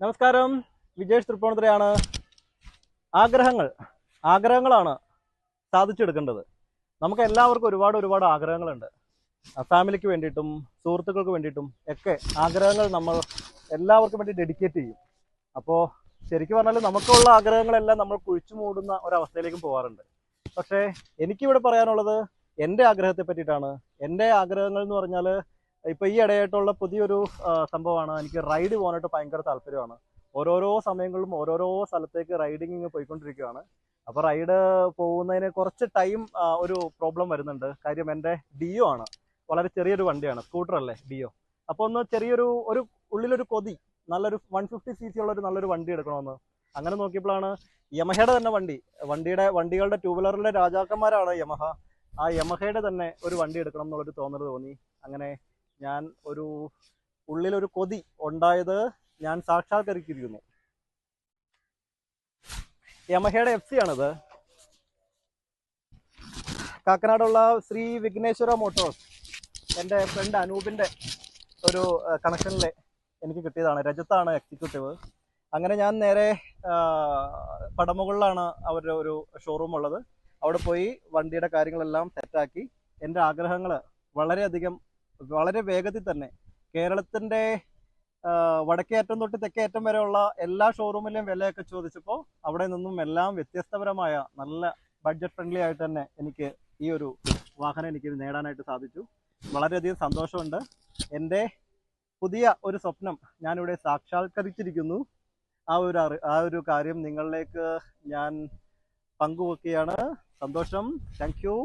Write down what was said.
നമസ്കാരം, വിജേഷ് തൃപ്പൂണിത്തുറയാണ്. ആഗ്രഹങ്ങളാണ് സാധിച്ചെടുക്കേണ്ടത്. നമുക്ക് എല്ലാവർക്കും ഒരുപാട് ആഗ്രഹങ്ങളുണ്ട്. ഫാമിലിക്ക് വേണ്ടിയിട്ടും സുഹൃത്തുക്കൾക്ക് വേണ്ടിയിട്ടും ഒക്കെ ആഗ്രഹങ്ങൾ നമ്മൾ എല്ലാവർക്കും വേണ്ടി ഡെഡിക്കേറ്റ് ചെയ്യും. അപ്പോൾ ശരിക്കും പറഞ്ഞാൽ നമുക്കുള്ള ആഗ്രഹങ്ങളെല്ലാം നമ്മൾ കുഴിച്ചു മൂടുന്ന ഒരവസ്ഥയിലേക്കും പോകാറുണ്ട്. പക്ഷേ എനിക്കിവിടെ പറയാനുള്ളത് എൻ്റെ ആഗ്രഹത്തെ പറ്റിയിട്ടാണ്. എൻ്റെ ആഗ്രഹങ്ങൾ എന്ന് പറഞ്ഞാൽ ഇപ്പോൾ ഈ ഇടയായിട്ടുള്ള പുതിയൊരു സംഭവമാണ്. എനിക്ക് റൈഡ് പോകാനായിട്ട് ഭയങ്കര താല്പര്യമാണ്. ഓരോരോ സമയങ്ങളിലും ഓരോരോ സ്ഥലത്തേക്ക് റൈഡിങ് പോയിക്കൊണ്ടിരിക്കുകയാണ്. അപ്പോൾ റൈഡ് പോകുന്നതിന് കുറച്ച് ടൈം ഒരു പ്രോബ്ലം വരുന്നുണ്ട്. കാര്യം എൻ്റെ ഡിയോ ആണ്, വളരെ ചെറിയൊരു വണ്ടിയാണ്, സ്കൂട്ടർ അല്ലേ ഡിയോ. അപ്പോൾ ഒന്ന് ചെറിയൊരു ഉള്ളിലൊരു കൊതി, നല്ലൊരു 150cc ഉള്ള ഒരു നല്ലൊരു വണ്ടി എടുക്കണമെന്ന്. അങ്ങനെ നോക്കിയപ്പോഴാണ് യമഹയുടെ തന്നെ വണ്ടികളുടെ ടൂ വീലറിലെ രാജാക്കന്മാരാണ് യമഹ. ആ യമഹയുടെ തന്നെ ഒരു വണ്ടി എടുക്കണം എന്നുള്ളൊരു തോന്നൽ തോന്നി. അങ്ങനെ ഞാൻ ഉള്ളിലൊരു കൊതി ഉണ്ടായത് ഞാൻ സാക്ഷാത്കരിച്ചിരിക്കുന്നു. യമഹയുടെ FC ആണിത്. കാക്കനാടുള്ള ശ്രീ വിഘ്നേശ്വര മോട്ടോഴ്സ്, എൻ്റെ ഫ്രണ്ട് അനൂപിൻ്റെ ഒരു കണക്ഷനിൽ എനിക്ക് കിട്ടിയതാണ്. രജത്താണ് എക്സിക്യൂട്ടീവ്. അങ്ങനെ ഞാൻ നേരെ പടമുകളിലാണ് അവരുടെ ഒരു ഷോറൂം ഉള്ളത്. അവിടെ പോയി വണ്ടിയുടെ കാര്യങ്ങളെല്ലാം സെറ്റാക്കി എൻ്റെ ആഗ്രഹങ്ങൾ വളരെ വേഗത്തിൽ തന്നെ കേരളത്തിൻ്റെ വടക്കേ അറ്റം തൊട്ട് തെക്കേ അറ്റം വരെയുള്ള എല്ലാ ഷോറൂമിലെയും വിലയൊക്കെ ചോദിച്ചപ്പോൾ അവിടെ നിന്നും എല്ലാം വ്യത്യസ്തപരമായ നല്ല ബഡ്ജറ്റ് ഫ്രണ്ട്ലി ആയിട്ട് തന്നെ എനിക്ക് ഈ ഒരു വാഹനം എനിക്ക് നേടാനായിട്ട് സാധിച്ചു. വളരെയധികം സന്തോഷമുണ്ട്. എൻ്റെ പുതിയ ഒരു സ്വപ്നം ഞാനിവിടെ സാക്ഷാത്കരിച്ചിരിക്കുന്നു. ആ ഒരു കാര്യം നിങ്ങളിലേക്ക് ഞാൻ പങ്കുവെക്കുകയാണ്. സന്തോഷം. Thank you.